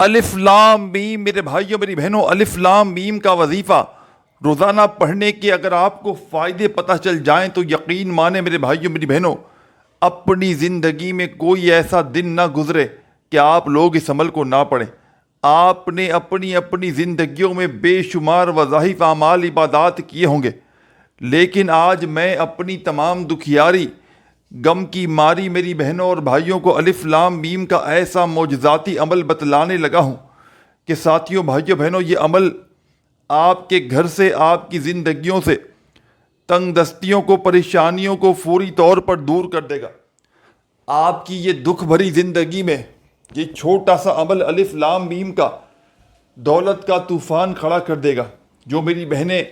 الف لام میم میرے بھائیوں میری بہنوں، الف لام میم کا وظیفہ روزانہ پڑھنے کے اگر آپ کو فائدے پتہ چل جائیں تو یقین مانیں میرے بھائیوں میری بہنوں، اپنی زندگی میں کوئی ایسا دن نہ گزرے کہ آپ لوگ اس عمل کو نہ پڑھیں۔ آپ نے اپنی زندگیوں میں بے شمار وظائف اعمال عبادات کیے ہوں گے، لیکن آج میں اپنی تمام دکھیاری غم کی ماری میری بہنوں اور بھائیوں کو الف لام میم کا ایسا معجزاتی عمل بتلانے لگا ہوں کہ ساتھیوں بھائیوں بہنوں، یہ عمل آپ کے گھر سے، آپ کی زندگیوں سے تنگ دستیوں کو، پریشانیوں کو فوری طور پر دور کر دے گا۔ آپ کی یہ دکھ بھری زندگی میں یہ چھوٹا سا عمل الف لام میم کا دولت کا طوفان کھڑا کر دے گا۔ جو میری بہنیں،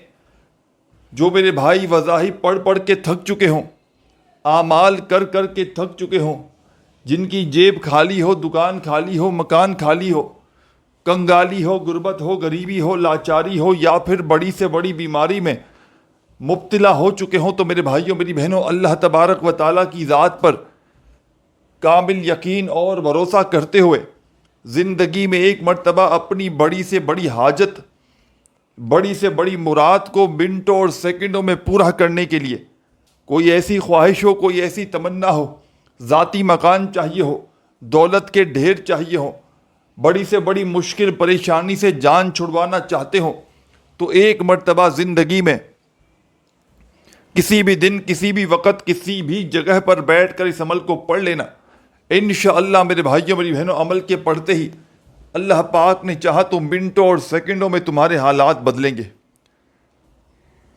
جو میرے بھائی وظائف پڑھ پڑھ کے تھک چکے ہوں، اعمال کر کر کے تھک چکے ہوں، جن کی جیب خالی ہو، دکان خالی ہو، مکان خالی ہو، کنگالی ہو، غربت ہو، غریبی ہو، لاچاری ہو، یا پھر بڑی سے بڑی بیماری میں مبتلا ہو چکے ہوں، تو میرے بھائیوں میری بہنوں، اللہ تبارک و تعالیٰ کی ذات پر کامل یقین اور بھروسہ کرتے ہوئے زندگی میں ایک مرتبہ اپنی بڑی سے بڑی حاجت، بڑی سے بڑی مراد کو منٹوں اور سیکنڈوں میں پورا کرنے کے لیے، کوئی ایسی خواہش ہو، کوئی ایسی تمنا ہو، ذاتی مکان چاہیے ہو، دولت کے ڈھیر چاہیے ہو، بڑی سے بڑی مشکل پریشانی سے جان چھڑوانا چاہتے ہو، تو ایک مرتبہ زندگی میں کسی بھی دن، کسی بھی وقت، کسی بھی جگہ پر بیٹھ کر اس عمل کو پڑھ لینا۔ انشاءاللہ میرے بھائیوں میری بہنوں، عمل کے پڑھتے ہی اللہ پاک نے چاہا تو منٹوں اور سیکنڈوں میں تمہارے حالات بدلیں گے۔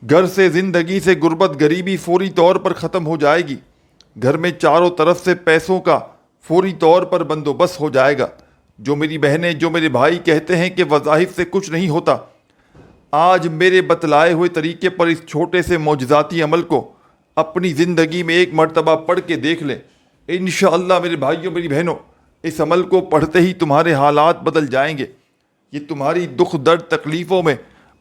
گھر سے، زندگی سے غربت، غریبی فوری طور پر ختم ہو جائے گی۔ گھر میں چاروں طرف سے پیسوں کا فوری طور پر بندوبست ہو جائے گا۔ جو میری بہنیں، جو میرے بھائی کہتے ہیں کہ وظائف سے کچھ نہیں ہوتا، آج میرے بتلائے ہوئے طریقے پر اس چھوٹے سے معجزاتی عمل کو اپنی زندگی میں ایک مرتبہ پڑھ کے دیکھ لیں۔ انشاءاللہ میرے بھائیوں میری بہنوں، اس عمل کو پڑھتے ہی تمہارے حالات بدل جائیں گے۔ یہ تمہاری دکھ درد، تکلیفوں میں،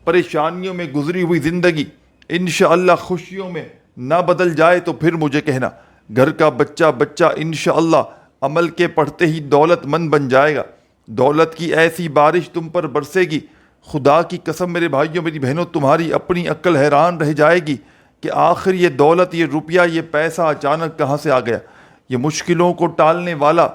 پریشانیوں میں گزری ہوئی زندگی انشاءاللہ خوشیوں میں نہ بدل جائے تو پھر مجھے کہنا۔ گھر کا بچہ انشاءاللہ عمل کے پڑھتے ہی دولت مند بن جائے گا۔ دولت کی ایسی بارش تم پر برسے گی، خدا کی قسم میرے بھائیوں میری بہنوں، تمہاری اپنی عقل حیران رہ جائے گی کہ آخر یہ دولت، یہ روپیہ، یہ پیسہ اچانک کہاں سے آ گیا۔ یہ مشکلوں کو ٹالنے والا،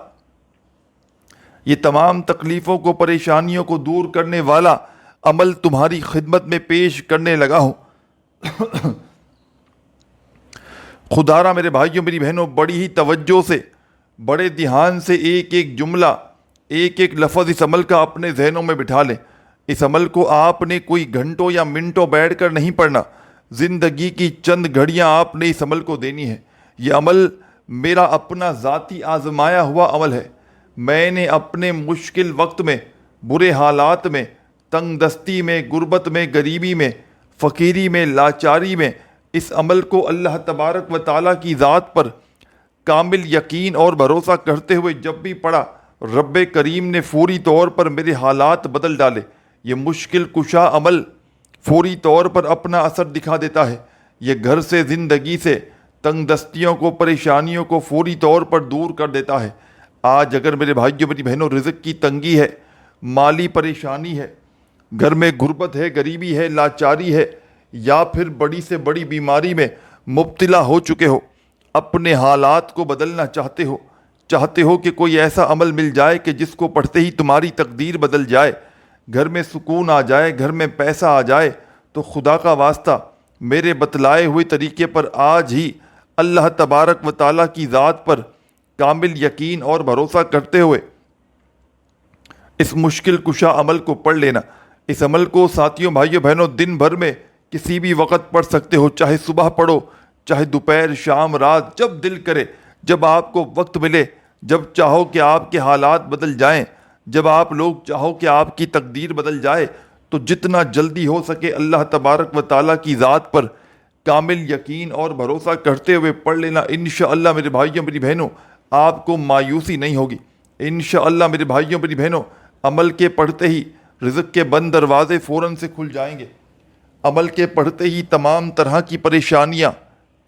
یہ تمام تکلیفوں کو، پریشانیوں کو دور کرنے والا عمل تمہاری خدمت میں پیش کرنے لگا ہوں۔ خدا را میرے بھائیوں میری بہنوں، بڑی ہی توجہ سے، بڑے دھیان سے ایک ایک جملہ، ایک ایک لفظ اس عمل کا اپنے ذہنوں میں بٹھا لیں۔ اس عمل کو آپ نے کوئی گھنٹوں یا منٹوں بیٹھ کر نہیں پڑھنا، زندگی کی چند گھڑیاں آپ نے اس عمل کو دینی ہے۔ یہ عمل میرا اپنا ذاتی آزمایا ہوا عمل ہے۔ میں نے اپنے مشکل وقت میں، برے حالات میں، تنگ دستی میں، غربت میں، غریبی میں، فقیری میں، لاچاری میں اس عمل کو اللہ تبارک و تعالیٰ کی ذات پر کامل یقین اور بھروسہ کرتے ہوئے جب بھی پڑھا، رب کریم نے فوری طور پر میرے حالات بدل ڈالے۔ یہ مشکل کشا عمل فوری طور پر اپنا اثر دکھا دیتا ہے۔ یہ گھر سے، زندگی سے تنگ دستیوں کو، پریشانیوں کو فوری طور پر دور کر دیتا ہے۔ آج اگر میرے بھائیوں میری بہنوں رزق کی تنگی ہے، مالی پریشانی ہے، گھر میں غربت ہے، غریبی ہے، لاچاری ہے، یا پھر بڑی سے بڑی بیماری میں مبتلا ہو چکے ہو، اپنے حالات کو بدلنا چاہتے ہو کہ کوئی ایسا عمل مل جائے کہ جس کو پڑھتے ہی تمہاری تقدیر بدل جائے، گھر میں سکون آ جائے، گھر میں پیسہ آ جائے، تو خدا کا واسطہ میرے بتلائے ہوئے طریقے پر آج ہی اللہ تبارک و تعالیٰ کی ذات پر کامل یقین اور بھروسہ کرتے ہوئے اس مشکل کشا عمل کو پڑھ لینا۔ اس عمل کو ساتھیوں، بھائیوں، بہنوں، دن بھر میں کسی بھی وقت پڑھ سکتے ہو، چاہے صبح پڑھو، چاہے دوپہر، شام، رات، جب دل کرے، جب آپ کو وقت ملے، جب چاہو کہ آپ کے حالات بدل جائیں، جب آپ لوگ چاہو کہ آپ کی تقدیر بدل جائے، تو جتنا جلدی ہو سکے اللہ تبارک و تعالیٰ کی ذات پر کامل یقین اور بھروسہ کرتے ہوئے پڑھ لینا۔ انشاءاللہ میرے بھائیوں میری بہنوں، آپ کو مایوسی نہیں ہوگی۔ انشاءاللہ میرے بھائیوں میری بہنوں، عمل کے پڑھتے ہی رزق کے بند دروازے فوراً سے کھل جائیں گے۔ عمل کے پڑھتے ہی تمام طرح کی پریشانیاں،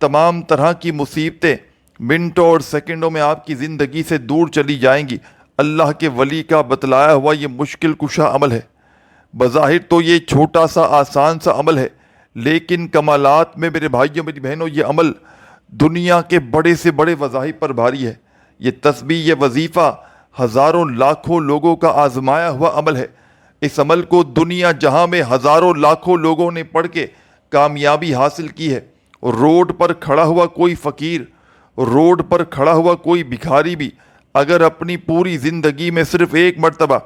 تمام طرح کی مصیبتیں منٹوں اور سیکنڈوں میں آپ کی زندگی سے دور چلی جائیں گی۔ اللہ کے ولی کا بتلایا ہوا یہ مشکل کشا عمل ہے۔ بظاہر تو یہ چھوٹا سا آسان سا عمل ہے، لیکن کمالات میں میرے بھائیوں میری بہنوں یہ عمل دنیا کے بڑے سے بڑے وظائف پر بھاری ہے۔ یہ تسبیح، یہ وظیفہ ہزاروں لاکھوں لوگوں کا آزمایا ہوا عمل ہے۔ اس عمل کو دنیا جہاں میں ہزاروں لاکھوں لوگوں نے پڑھ کے کامیابی حاصل کی ہے۔ روڈ پر کھڑا ہوا کوئی فقیر، روڈ پر کھڑا ہوا کوئی بھکاری بھی اگر اپنی پوری زندگی میں صرف ایک مرتبہ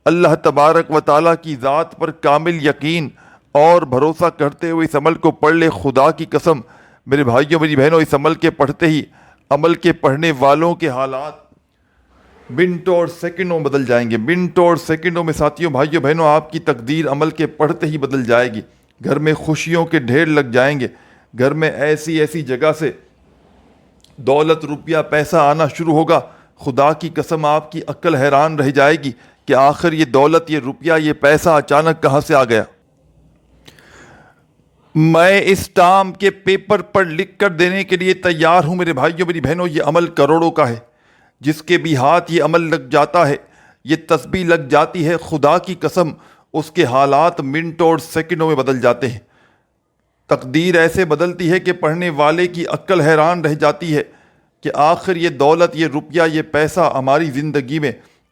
اللہ تبارک و تعالیٰ کی ذات پر کامل یقین اور بھروسہ کرتے ہوئے اس عمل کو پڑھ لے، خدا کی قسم میرے بھائیوں میری بہنوں، اس عمل کے پڑھتے ہی عمل کے پڑھنے والوں کے حالات منٹوں اور سیکنڈوں میں بدل جائیں گے۔ منٹوں اور سیکنڈوں میں ساتھیوں، بھائیوں بہنوں، آپ کی تقدیر عمل کے پڑھتے ہی بدل جائے گی۔ گھر میں خوشیوں کے ڈھیر لگ جائیں گے، گھر میں ایسی ایسی جگہ سے دولت، روپیہ، پیسہ آنا شروع ہوگا، خدا کی قسم آپ کی عقل حیران رہ جائے گی کہ آخر یہ دولت، یہ روپیہ، یہ پیسہ اچانک کہاں سے آ گیا۔ میں اس ٹام کے پیپر پر لکھ کر دینے کے لیے تیار ہوں میرے بھائیوں میری بہنوں، یہ عمل کروڑوں کا ہے۔ جس کے بھی ہاتھ یہ عمل لگ جاتا ہے، یہ تسبیح لگ جاتی ہے، خدا کی قسم اس کے حالات منٹوں اور سیکنڈوں میں بدل جاتے ہیں۔ تقدیر ایسے بدلتی ہے کہ پڑھنے والے کی عقل حیران رہ جاتی ہے کہ آخر یہ دولت، یہ روپیہ، یہ پیسہ ہماری زندگی میں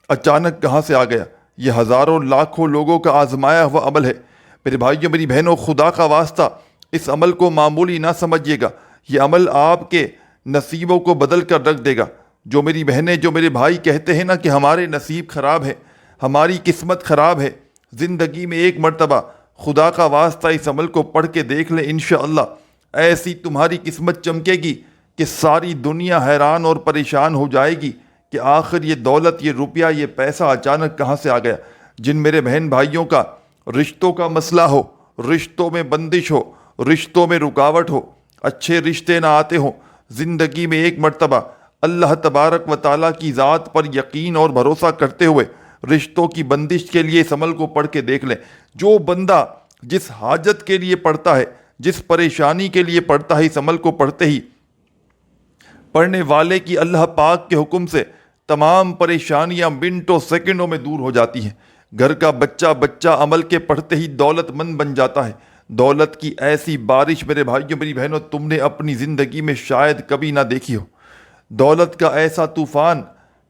اچانک کہاں سے آ گیا۔ یہ ہزاروں لاکھوں لوگوں کا آزمایا ہوا عمل ہے میرے بھائیوں میری بہنوں، خدا کا واسطہ اس عمل کو معمولی نہ سمجھیے گا۔ یہ عمل آپ کے نصیبوں کو بدل کر رکھ دے گا۔ جو میری بہنیں، جو میرے بھائی کہتے ہیں نا کہ ہمارے نصیب خراب ہے، ہماری قسمت خراب ہے، زندگی میں ایک مرتبہ خدا کا واسطہ اس عمل کو پڑھ کے دیکھ لیں، انشاءاللہ ایسی تمہاری قسمت چمکے گی کہ ساری دنیا حیران اور پریشان ہو جائے گی کہ آخر یہ دولت، یہ روپیہ، یہ پیسہ اچانک کہاں سے آ گیا۔ جن میرے بہن بھائیوں کا رشتوں کا مسئلہ ہو، رشتوں میں بندش ہو، رشتوں میں رکاوٹ ہو، اچھے رشتے نہ آتے ہوں، زندگی میں ایک مرتبہ اللہ تبارک و تعالیٰ کی ذات پر یقین اور بھروسہ کرتے ہوئے رشتوں کی بندش کے لیے اس عمل کو پڑھ کے دیکھ لیں۔ جو بندہ جس حاجت کے لیے پڑھتا ہے، جس پریشانی کے لیے پڑھتا ہے، اس عمل کو پڑھتے ہی پڑھنے والے کی اللہ پاک کے حکم سے تمام پریشانیاں منٹوں سیکنڈوں میں دور ہو جاتی ہیں۔ گھر کا بچہ عمل کے پڑھتے ہی دولت مند بن جاتا ہے۔ دولت کی ایسی بارش میرے بھائیوں میری بہنوں تم نے اپنی زندگی میں شاید کبھی نہ دیکھی ہو۔ دولت کا ایسا طوفان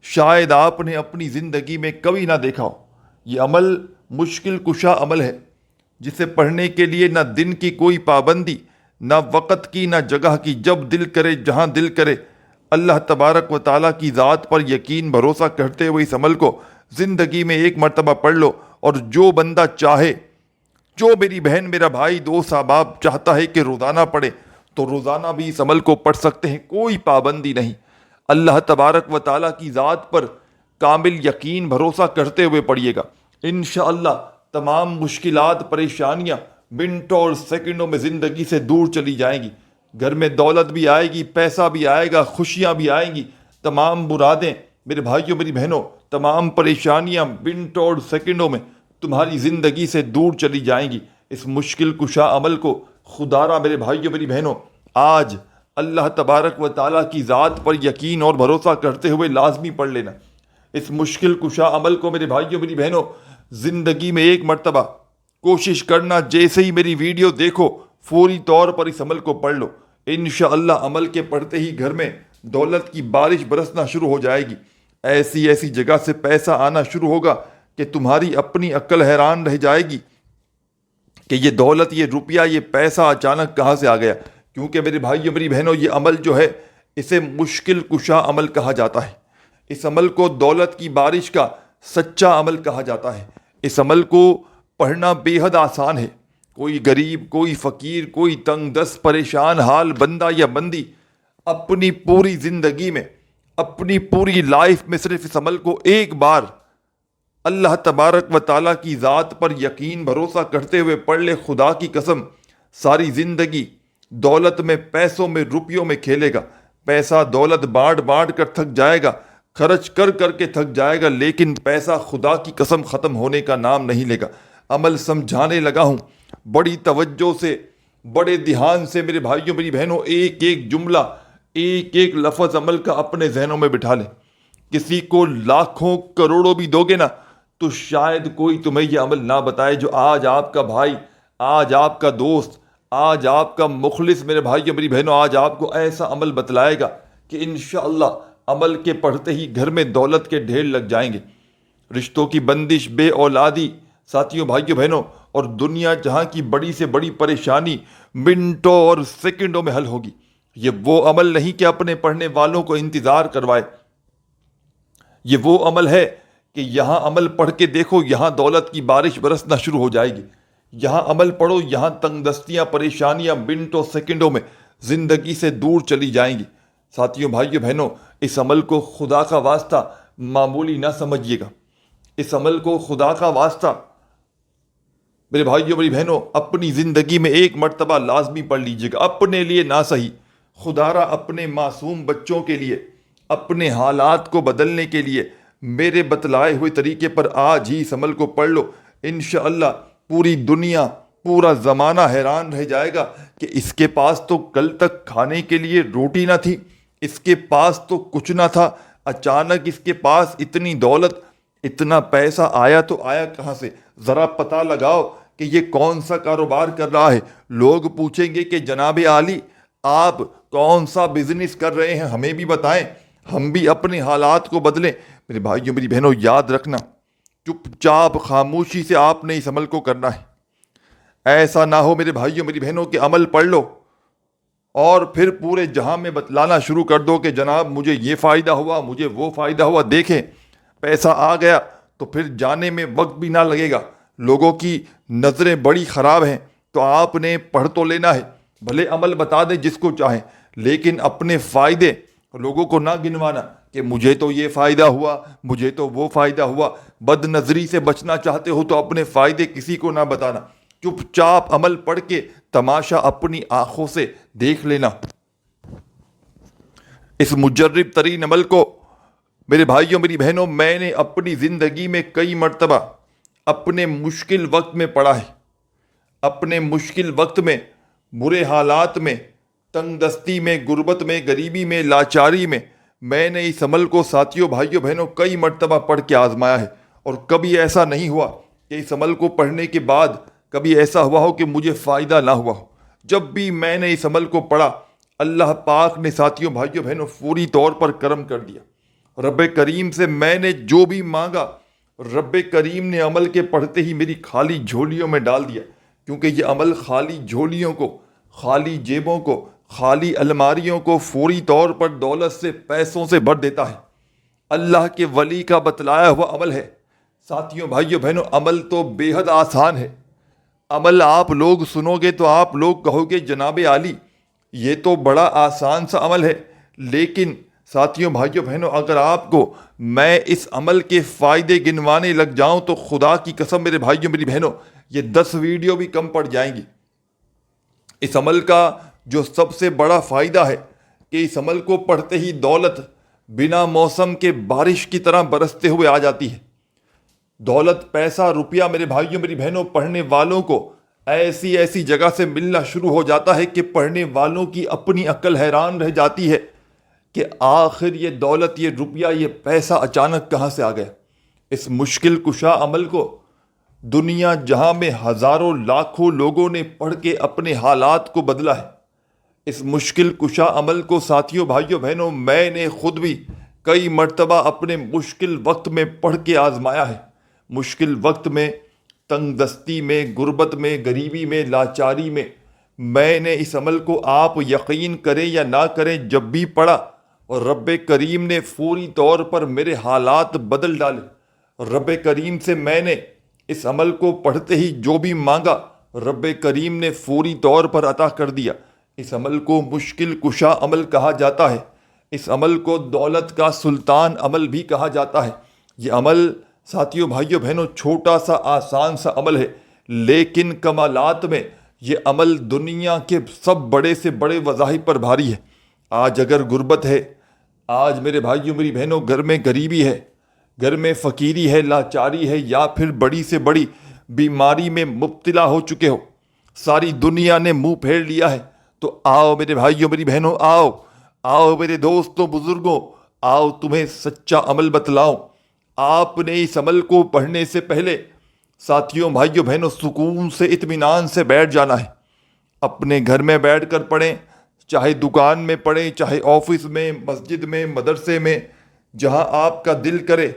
شاید آپ نے اپنی زندگی میں کبھی نہ دیکھا ہو۔ یہ عمل مشکل کشا عمل ہے جسے پڑھنے کے لیے نہ دن کی کوئی پابندی، نہ وقت کی، نہ جگہ کی، جب دل کرے، جہاں دل کرے، اللہ تبارک و تعالیٰ کی ذات پر یقین بھروسہ کرتے ہوئے اس عمل کو زندگی میں ایک مرتبہ پڑھ لو۔ اور جو بندہ چاہے، جو میری بہن، میرا بھائی، دوست، احباب چاہتا ہے کہ روزانہ پڑھے تو روزانہ بھی اس عمل کو پڑھ سکتے ہیں، کوئی پابندی نہیں۔ اللہ تبارک و تعالیٰ کی ذات پر کامل یقین بھروسہ کرتے ہوئے پڑھیے گا، انشاءاللہ تمام مشکلات، پریشانیاں منٹوں اور سیکنڈوں میں زندگی سے دور چلی جائیں گی۔ گھر میں دولت بھی آئے گی، پیسہ بھی آئے گا، خوشیاں بھی آئیں گی، تمام مرادیں میرے بھائیوں میری بہنوں، تمام پریشانیاں منٹوں اور سیکنڈوں میں تمہاری زندگی سے دور چلی جائیں گی۔ اس مشکل کشا عمل کو خدارا میرے بھائیوں میری بہنوں آج اللہ تبارک و تعالیٰ کی ذات پر یقین اور بھروسہ کرتے ہوئے لازمی پڑھ لینا۔ اس مشکل کشا عمل کو میرے بھائیوں میری بہنوں زندگی میں ایک مرتبہ کوشش کرنا، جیسے ہی میری ویڈیو دیکھو فوری طور پر اس عمل کو پڑھ لو، انشاءاللہ عمل کے پڑھتے ہی گھر میں دولت کی بارش برسنا شروع ہو جائے گی۔ ایسی ایسی جگہ سے پیسہ آنا شروع ہوگا کہ تمہاری اپنی عقل حیران رہ جائے گی کہ یہ دولت، یہ روپیہ، یہ پیسہ اچانک کہاں سے آ گیا۔ کیونکہ میرے بھائیوں میری بہنوں یہ عمل جو ہے اسے مشکل کشا عمل کہا جاتا ہے۔ اس عمل کو دولت کی بارش کا سچا عمل کہا جاتا ہے۔ اس عمل کو پڑھنا بے حد آسان ہے۔ کوئی غریب، کوئی فقیر، کوئی تنگ دست پریشان حال بندہ یا بندی اپنی پوری زندگی میں، اپنی پوری لائف میں صرف اس عمل کو ایک بار اللہ تبارک و تعالیٰ کی ذات پر یقین بھروسہ کرتے ہوئے پڑھ لے، خدا کی قسم ساری زندگی دولت میں، پیسوں میں، روپیوں میں کھیلے گا۔ پیسہ دولت بانٹ کر تھک جائے گا، خرچ کر کے تھک جائے گا، لیکن پیسہ خدا کی قسم ختم ہونے کا نام نہیں لے گا۔ عمل سمجھانے لگا ہوں، بڑی توجہ سے، بڑے دھیان سے میرے بھائیوں میری بہنوں ایک ایک جملہ، ایک ایک لفظ عمل کا اپنے ذہنوں میں بٹھا لیں۔ کسی کو لاکھوں کروڑوں بھی دو گے نا تو شاید کوئی تمہیں یہ عمل نہ بتائے جو آج آپ کا بھائی، آج آپ کا دوست، آج آپ کا مخلص میرے بھائی اور میری بہنوں آج آپ کو ایسا عمل بتلائے گا کہ انشاءاللہ عمل کے پڑھتے ہی گھر میں دولت کے ڈھیر لگ جائیں گے۔ رشتوں کی بندش، بے اولادی، ساتھیوں بھائیوں بہنوں، اور دنیا جہاں کی بڑی سے بڑی پریشانی منٹوں اور سیکنڈوں میں حل ہوگی۔ یہ وہ عمل نہیں کہ اپنے پڑھنے والوں کو انتظار کروائے، یہ وہ عمل ہے کہ یہاں عمل پڑھ کے دیکھو، یہاں دولت کی بارش برسنا شروع ہو جائے گی۔ یہاں عمل پڑھو، یہاں تنگ دستیاں، پریشانیاں منٹوں سیکنڈوں میں زندگی سے دور چلی جائیں گی۔ ساتھیوں بھائیوں بہنوں، اس عمل کو خدا کا واسطہ معمولی نہ سمجھیے گا، اس عمل کو خدا کا واسطہ میرے بھائیوں میری بہنوں اپنی زندگی میں ایک مرتبہ لازمی پڑھ لیجیے گا، اپنے لیے نہ صحیح، خدا را اپنے معصوم بچوں کے لیے، اپنے حالات کو بدلنے کے لیے میرے بتلائے ہوئے طریقے پر آج ہی اس عمل کو پڑھ لو۔ انشاءاللہ پوری دنیا، پورا زمانہ حیران رہ جائے گا کہ اس کے پاس تو کل تک کھانے کے لیے روٹی نہ تھی، اس کے پاس تو کچھ نہ تھا، اچانک اس کے پاس اتنی دولت، اتنا پیسہ آیا تو آیا کہاں سے؟ ذرا پتہ لگاؤ کہ یہ کون سا کاروبار کر رہا ہے۔ لوگ پوچھیں گے کہ جناب عالی آپ کون سا بزنس کر رہے ہیں، ہمیں بھی بتائیں، ہم بھی اپنے حالات کو بدلیں۔ میرے بھائیوں میری بہنوں یاد رکھنا، چپ چاپ خاموشی سے آپ نے اس عمل کو کرنا ہے۔ ایسا نہ ہو میرے بھائیوں میری بہنوں کہ عمل پڑھ لو اور پھر پورے جہاں میں بتلانا شروع کر دو کہ جناب مجھے یہ فائدہ ہوا، مجھے وہ فائدہ ہوا۔ دیکھیں پیسہ آ گیا تو پھر جانے میں وقت بھی نہ لگے گا، لوگوں کی نظریں بڑی خراب ہیں، تو آپ نے پڑھ تو لینا ہے، بھلے عمل بتا دیں جس کو چاہیں، لیکن اپنے فائدے لوگوں کو نہ گنوانا کہ مجھے تو یہ فائدہ ہوا، مجھے تو وہ فائدہ ہوا۔ بد نظری سے بچنا چاہتے ہو تو اپنے فائدے کسی کو نہ بتانا، چپ چاپ عمل پڑھ کے تماشا اپنی آنکھوں سے دیکھ لینا۔ اس مجرب ترین عمل کو میرے بھائیوں میری بہنوں میں نے اپنی زندگی میں کئی مرتبہ اپنے مشکل وقت میں پڑھا ہے، اپنے مشکل وقت میں، برے حالات میں، تنگ دستی میں، غربت میں، غریبی میں، لاچاری میں نے اس عمل کو ساتھیوں بھائیوں بہنوں کئی مرتبہ پڑھ کے آزمایا ہے، اور کبھی ایسا نہیں ہوا کہ اس عمل کو پڑھنے کے بعد کبھی ایسا ہوا ہو کہ مجھے فائدہ نہ ہوا ہو۔ جب بھی میں نے اس عمل کو پڑھا اللہ پاک نے ساتھیوں بھائیوں بہنوں فوری طور پر کرم کر دیا۔ رب کریم سے میں نے جو بھی مانگا رب کریم نے عمل کے پڑھتے ہی میری خالی جھولیوں میں ڈال دیا، کیونکہ یہ عمل خالی جھولیوں کو، خالی جیبوں کو، خالی الماریوں کو فوری طور پر دولت سے، پیسوں سے بھر دیتا ہے۔ اللہ کے ولی کا بتلایا ہوا عمل ہے۔ ساتھیوں بھائیوں بہنوں عمل تو بے حد آسان ہے، عمل آپ لوگ سنو گے تو آپ لوگ کہو گے جناب عالی یہ تو بڑا آسان سا عمل ہے، لیکن ساتھیوں بھائیوں بہنوں اگر آپ کو میں اس عمل کے فائدے گنوانے لگ جاؤں تو خدا کی قسم میرے بھائیوں میری بہنوں یہ 10 ویڈیو بھی کم پڑ جائیں گی۔ اس عمل کا جو سب سے بڑا فائدہ ہے کہ اس عمل کو پڑھتے ہی دولت بنا موسم کے بارش کی طرح برستے ہوئے آ جاتی ہے۔ دولت، پیسہ، روپیہ میرے بھائیوں میری بہنوں پڑھنے والوں کو ایسی ایسی جگہ سے ملنا شروع ہو جاتا ہے کہ پڑھنے والوں کی اپنی عقل حیران رہ جاتی ہے کہ آخر یہ دولت، یہ روپیہ، یہ پیسہ اچانک کہاں سے آ گیا۔ اس مشکل کشا عمل کو دنیا جہاں میں ہزاروں لاکھوں لوگوں نے پڑھ کے اپنے حالات کو بدلا ہے۔ اس مشکل کشا عمل کو ساتھیوں بھائیوں بہنوں میں نے خود بھی کئی مرتبہ اپنے مشکل وقت میں پڑھ کے آزمایا ہے۔ مشکل وقت میں، تنگ دستی میں، غربت میں، غریبی میں، لاچاری میں نے اس عمل کو آپ یقین کریں یا نہ کریں جب بھی پڑھا اور رب کریم نے فوری طور پر میرے حالات بدل ڈالے۔ رب کریم سے میں نے اس عمل کو پڑھتے ہی جو بھی مانگا رب کریم نے فوری طور پر عطا کر دیا۔ اس عمل کو مشکل کشا عمل کہا جاتا ہے، اس عمل کو دولت کا سلطان عمل بھی کہا جاتا ہے۔ یہ عمل ساتھیوں بھائیوں بہنوں چھوٹا سا آسان سا عمل ہے، لیکن کمالات میں یہ عمل دنیا کے سب بڑے سے بڑے وظائف پر بھاری ہے۔ آج اگر غربت ہے، آج میرے بھائیوں میری بہنوں گھر میں غریبی ہے، گھر میں فقیری ہے، لاچاری ہے، یا پھر بڑی سے بڑی بیماری میں مبتلا ہو چکے ہو، ساری دنیا نے منہ پھیر لیا ہے، تو آؤ میرے بھائیوں میری بہنوں، آؤ میرے دوستوں بزرگوں، آؤ تمہیں سچا عمل بتلاؤں۔ آپ نے اس عمل کو پڑھنے سے پہلے ساتھیوں، بھائیوں، بہنوں، سکون سے، اطمینان سے بیٹھ جانا ہے۔ اپنے گھر میں بیٹھ کر پڑھیں، چاہے دکان میں پڑھیں، چاہے آفس میں، مسجد میں، مدرسے میں، جہاں آپ کا دل کرے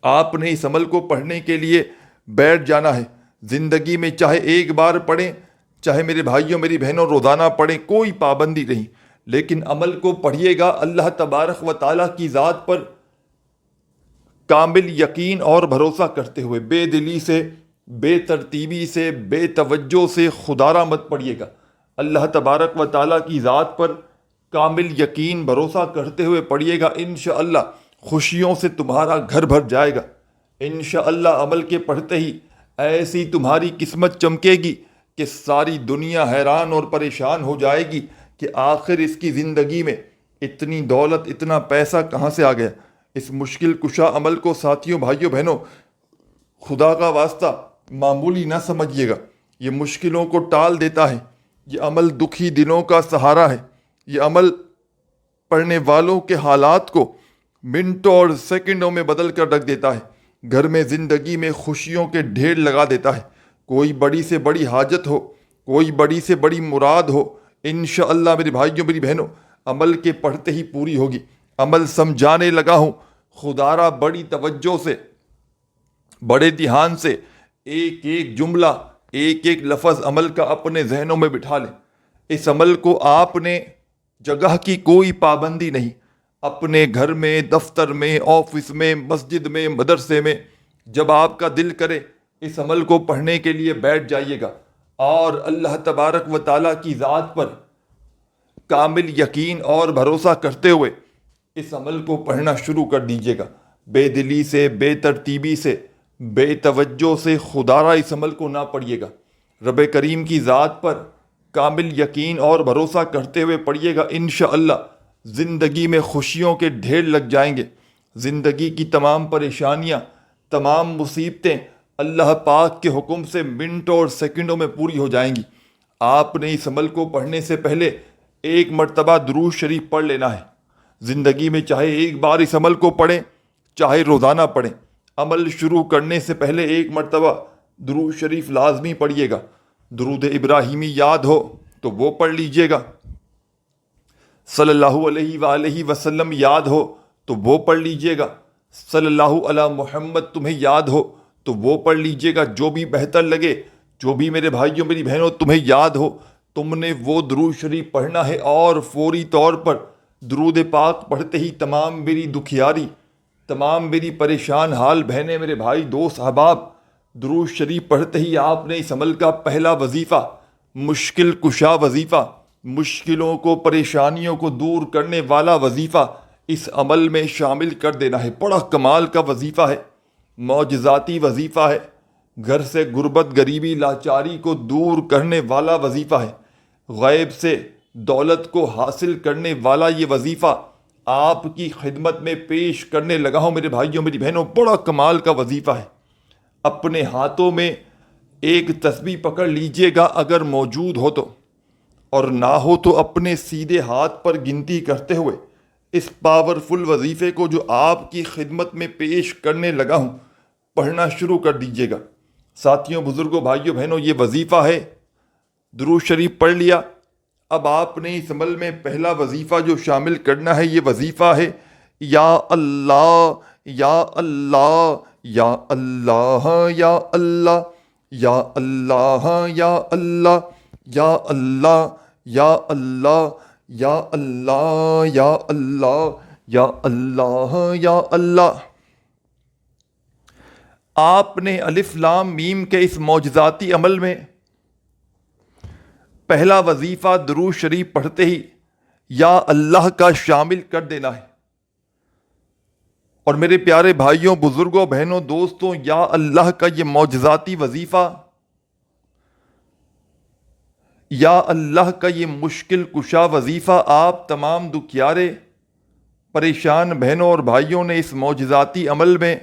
آپ نے اس عمل کو پڑھنے کے لیے بیٹھ جانا ہے۔ زندگی میں چاہے ایک بار پڑھیں، چاہے میرے بھائیوں میری بہنوں روزانہ پڑھیں، کوئی پابندی نہیں، لیکن عمل کو پڑھیے گا اللہ تبارک و تعالیٰ کی ذات پر کامل یقین اور بھروسہ کرتے ہوئے، بے دلی سے، بے ترتیبی سے، بے توجہ سے، خدارہ مت پڑھیے گا۔ اللہ تبارک و تعالیٰ کی ذات پر کامل یقین بھروسہ کرتے ہوئے پڑھیے گا، انشاءاللہ خوشیوں سے تمہارا گھر بھر جائے گا۔ انشاءاللہ عمل کے پڑھتے ہی ایسی تمہاری قسمت چمکے گی کہ ساری دنیا حیران اور پریشان ہو جائے گی کہ آخر اس کی زندگی میں اتنی دولت، اتنا پیسہ کہاں سے آ گیا۔ اس مشکل کشا عمل کو ساتھیوں، بھائیوں، بہنوں، خدا کا واسطہ معمولی نہ سمجھیے گا، یہ مشکلوں کو ٹال دیتا ہے، یہ عمل دکھی دنوں کا سہارا ہے، یہ عمل پڑھنے والوں کے حالات کو منٹوں اور سیکنڈوں میں بدل کر رکھ دیتا ہے، گھر میں زندگی میں خوشیوں کے ڈھیر لگا دیتا ہے۔ کوئی بڑی سے بڑی حاجت ہو، کوئی بڑی سے بڑی مراد ہو، انشاءاللہ میرے بھائیوں میری بہنوں عمل کے پڑھتے ہی پوری ہوگی۔ عمل سمجھانے لگا ہوں، خدارہ بڑی توجہ سے، بڑے دھیان سے ایک ایک جملہ، ایک ایک لفظ عمل کا اپنے ذہنوں میں بٹھا لیں۔ اس عمل کو آپ نے جگہ کی کوئی پابندی نہیں، اپنے گھر میں، دفتر میں، آفس میں، مسجد میں، مدرسے میں، جب آپ کا دل کرے اس عمل کو پڑھنے کے لیے بیٹھ جائیے گا اور اللہ تبارک و تعالیٰ کی ذات پر کامل یقین اور بھروسہ کرتے ہوئے اس عمل کو پڑھنا شروع کر دیجیے گا۔ بے دلی سے، بے ترتیبی سے، بے توجہ سے، خدارہ اس عمل کو نہ پڑھیے گا۔ رب کریم کی ذات پر کامل یقین اور بھروسہ کرتے ہوئے پڑھیے گا، انشاءاللہ زندگی میں خوشیوں کے ڈھیر لگ جائیں گے۔ زندگی کی تمام پریشانیاں، تمام مصیبتیں اللہ پاک کے حکم سے منٹوں اور سیکنڈوں میں پوری ہو جائیں گی۔ آپ نے اس عمل کو پڑھنے سے پہلے ایک مرتبہ درود شریف پڑھ لینا ہے۔ زندگی میں چاہے ایک بار اس عمل کو پڑھیں، چاہے روزانہ پڑھیں، عمل شروع کرنے سے پہلے ایک مرتبہ درود شریف لازمی پڑھیے گا۔ درود ابراہیمی یاد ہو تو وہ پڑھ لیجیے گا، صلی اللہ علیہ وآلہ وسلم یاد ہو تو وہ پڑھ لیجیے گا، صلی اللہ علی محمد تمہیں یاد ہو تو وہ پڑھ لیجیے گا۔ جو بھی بہتر لگے، جو بھی میرے بھائیوں میری بہنوں تمہیں یاد ہو، تم نے وہ درود شریف پڑھنا ہے، اور فوری طور پر درود پاک پڑھتے ہی تمام میری دکھیاری، تمام میری پریشان حال بہنیں، میرے بھائی، دوست، احباب، درود شریف پڑھتے ہی آپ نے اس عمل کا پہلا وظیفہ، مشکل کشا وظیفہ، مشکلوں کو، پریشانیوں کو دور کرنے والا وظیفہ اس عمل میں شامل کر دینا ہے۔ بڑا کمال کا وظیفہ ہے، معجزاتی وظیفہ ہے، گھر سے غربت، غریبی، لاچاری کو دور کرنے والا وظیفہ ہے، غیب سے دولت کو حاصل کرنے والا یہ وظیفہ آپ کی خدمت میں پیش کرنے لگا ہوں میرے بھائیوں میری بہنوں۔ بڑا کمال کا وظیفہ ہے۔ اپنے ہاتھوں میں ایک تسبیح پکڑ لیجئے گا اگر موجود ہو تو، اور نہ ہو تو اپنے سیدھے ہاتھ پر گنتی کرتے ہوئے اس پاورفل وظیفے کو جو آپ کی خدمت میں پیش کرنے لگا ہوں پڑھنا شروع کر دیجیے گا۔ ساتھیوں، بزرگوں، بھائیوں، بہنوں، یہ وظیفہ ہے۔ درود شریف پڑھ لیا، اب آپ نے اس عمل میں پہلا وظیفہ جو شامل کرنا ہے، یہ وظیفہ ہے یا اللہ یا اللہ یا اللہ یا اللہ یا اللہ یا اللہ یا اللہ یا اللہ یا اللہ یا اللہ یا اللہ یا اللہ۔ آپ نے الف لام میم کے اس معجزاتی عمل میں پہلا وظیفہ درود شریف پڑھتے ہی یا اللہ کا شامل کر دینا ہے۔ اور میرے پیارے بھائیوں، بزرگوں، بہنوں، دوستوں، یا اللہ کا یہ معجزاتی وظیفہ، یا اللہ کا یہ مشکل کشا وظیفہ آپ تمام دکھیارے پریشان بہنوں اور بھائیوں نے اس معجزاتی عمل میں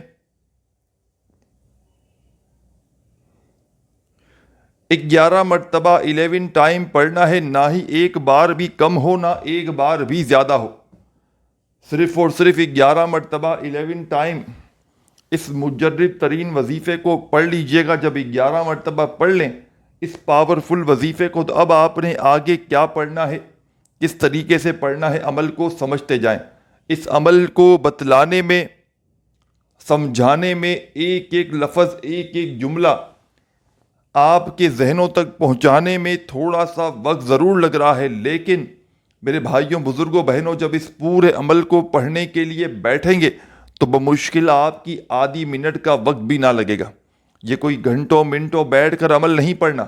11 مرتبہ 11 ٹائم پڑھنا ہے، نہ ہی ایک بار بھی کم ہو، نہ ایک بار بھی زیادہ ہو۔ صرف اور صرف 11 مرتبہ 11 ٹائم اس مجرب ترین وظیفے کو پڑھ لیجئے گا. جب 11 مرتبہ پڑھ لیں اس پاورفل وظیفے کو، تو اب آپ نے آگے کیا پڑھنا ہے، کس طریقے سے پڑھنا ہے، عمل کو سمجھتے جائیں. اس عمل کو بتلانے میں، سمجھانے میں، ایک ایک لفظ، ایک ایک جملہ آپ کے ذہنوں تک پہنچانے میں تھوڑا سا وقت ضرور لگ رہا ہے، لیکن میرے بھائیوں، بزرگوں، بہنوں، جب اس پورے عمل کو پڑھنے کے لیے بیٹھیں گے تو بمشکل آپ کی آدھی منٹ کا وقت بھی نہ لگے گا. یہ کوئی گھنٹوں منٹوں بیٹھ کر عمل نہیں پڑھنا،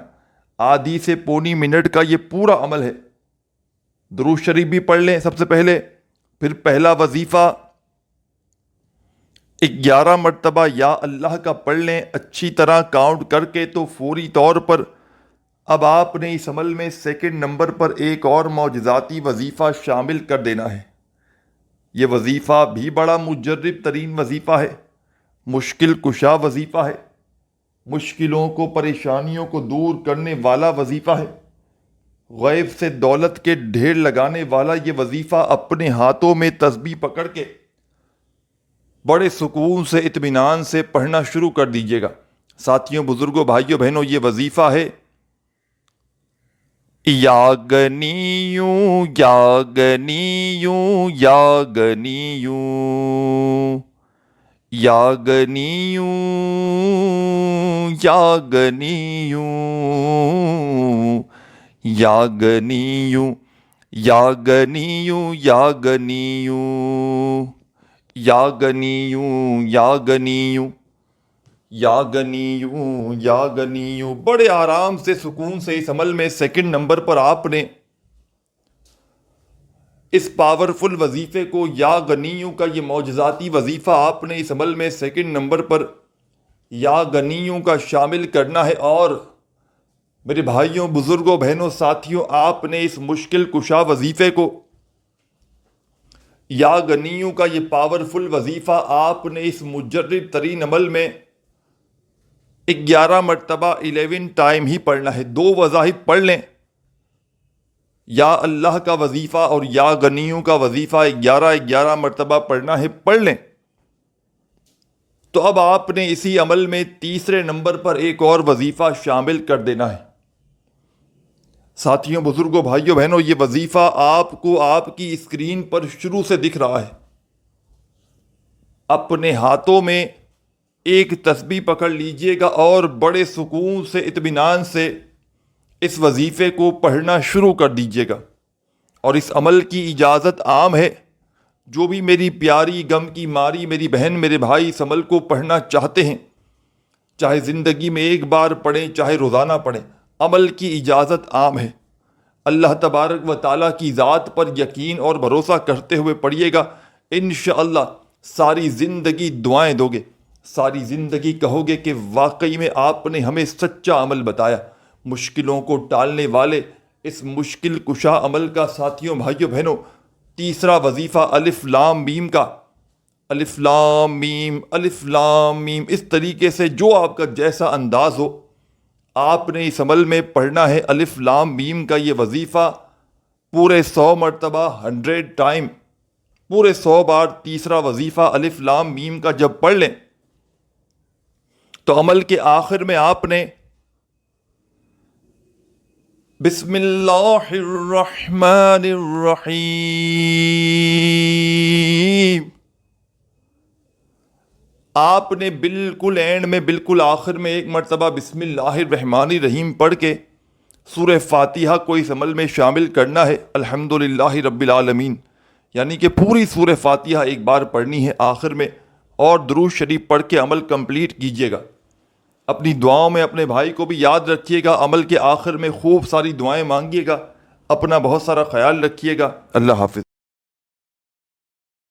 آدھی سے پونی منٹ کا یہ پورا عمل ہے. درود شریف بھی پڑھ لیں سب سے پہلے، پھر پہلا وظیفہ 11 مرتبہ یا اللہ کا پڑھ لیں اچھی طرح کاؤنٹ کر کے. تو فوری طور پر اب آپ نے اس عمل میں سیکنڈ نمبر پر ایک اور معجزاتی وظیفہ شامل کر دینا ہے. یہ وظیفہ بھی بڑا مجرب ترین وظیفہ ہے، مشکل کشا وظیفہ ہے، مشکلوں کو، پریشانیوں کو دور کرنے والا وظیفہ ہے، غیب سے دولت کے ڈھیر لگانے والا یہ وظیفہ. اپنے ہاتھوں میں تسبیح پکڑ کے بڑے سکون سے، اطمینان سے پڑھنا شروع کر دیجیے گا. ساتھیوں، بزرگوں، بھائیوں، بہنوں، یہ وظیفہ ہے یا گنیوں یا گنیوں یا گنیوں یا گنیوں یا گنیوں یا گنیوں یا گنیوں یا گنیوں یا گنیوں یا گنیوں یا گنیوں یا گنیوں. بڑے آرام سے، سکون سے اس عمل میں سیکنڈ نمبر پر آپ نے اس پاورفل وظیفے کو، یا گنیوں کا یہ معجزاتی وظیفہ آپ نے اس عمل میں سیکنڈ نمبر پر یا گنیوں کا شامل کرنا ہے. اور میرے بھائیوں، بزرگوں، بہنوں، ساتھیوں، آپ نے اس مشکل کشا وظیفے کو، یا گنیوں کا یہ پاورفل وظیفہ آپ نے اس مجرب ترین عمل میں 11 مرتبہ 11 ٹائم ہی پڑھنا ہے. 2 وظائف پڑھ لیں، یا اللہ کا وظیفہ اور یا گنیوں کا وظیفہ 11 مرتبہ پڑھنا ہے، پڑھ لیں. تو اب آپ نے اسی عمل میں تیسرے نمبر پر ایک اور وظیفہ شامل کر دینا ہے. ساتھیوں، بزرگوں، بھائیوں، بہنوں، یہ وظیفہ آپ کو آپ کی اسکرین پر شروع سے دکھ رہا ہے. اپنے ہاتھوں میں ایک تسبیح پکڑ لیجئے گا اور بڑے سکون سے، اطمینان سے اس وظیفے کو پڑھنا شروع کر دیجئے گا. اور اس عمل کی اجازت عام ہے. جو بھی میری پیاری، غم کی ماری میری بہن، میرے بھائی اس عمل کو پڑھنا چاہتے ہیں، چاہے زندگی میں ایک بار پڑھیں، چاہے روزانہ پڑھیں، عمل کی اجازت عام ہے. اللہ تبارک و تعالیٰ کی ذات پر یقین اور بھروسہ کرتے ہوئے پڑھیے گا. انشاءاللہ ساری زندگی دعائیں دو گے، ساری زندگی کہو گے کہ واقعی میں آپ نے ہمیں سچا عمل بتایا. مشکلوں کو ٹالنے والے اس مشکل کشا عمل کا، ساتھیوں، بھائیوں، بہنوں، تیسرا وظیفہ الف لام میم کا، الف لام میم، الف لام میم، اس طریقے سے جو آپ کا جیسا انداز ہو آپ نے اس عمل میں پڑھنا ہے. الف لام میم کا یہ وظیفہ پورے 100 مرتبہ 100 ٹائم، پورے 100 بار تیسرا وظیفہ الف لام میم کا جب پڑھ لیں تو عمل کے آخر میں آپ نے بسم اللہ الرحمن الرحیم، آپ نے بالکل اینڈ میں، بالکل آخر میں ایک مرتبہ بسم اللہ الرحمن الرحیم پڑھ کے سورہ فاتحہ کو اس عمل میں شامل کرنا ہے. الحمدللہ رب العالمین، یعنی کہ پوری سورہ فاتحہ ایک بار پڑھنی ہے آخر میں، اور درود شریف پڑھ کے عمل کمپلیٹ کیجیے گا. اپنی دعاؤں میں اپنے بھائی کو بھی یاد رکھیے گا. عمل کے آخر میں خوب ساری دعائیں مانگیے گا. اپنا بہت سارا خیال رکھیے گا. اللہ حافظ.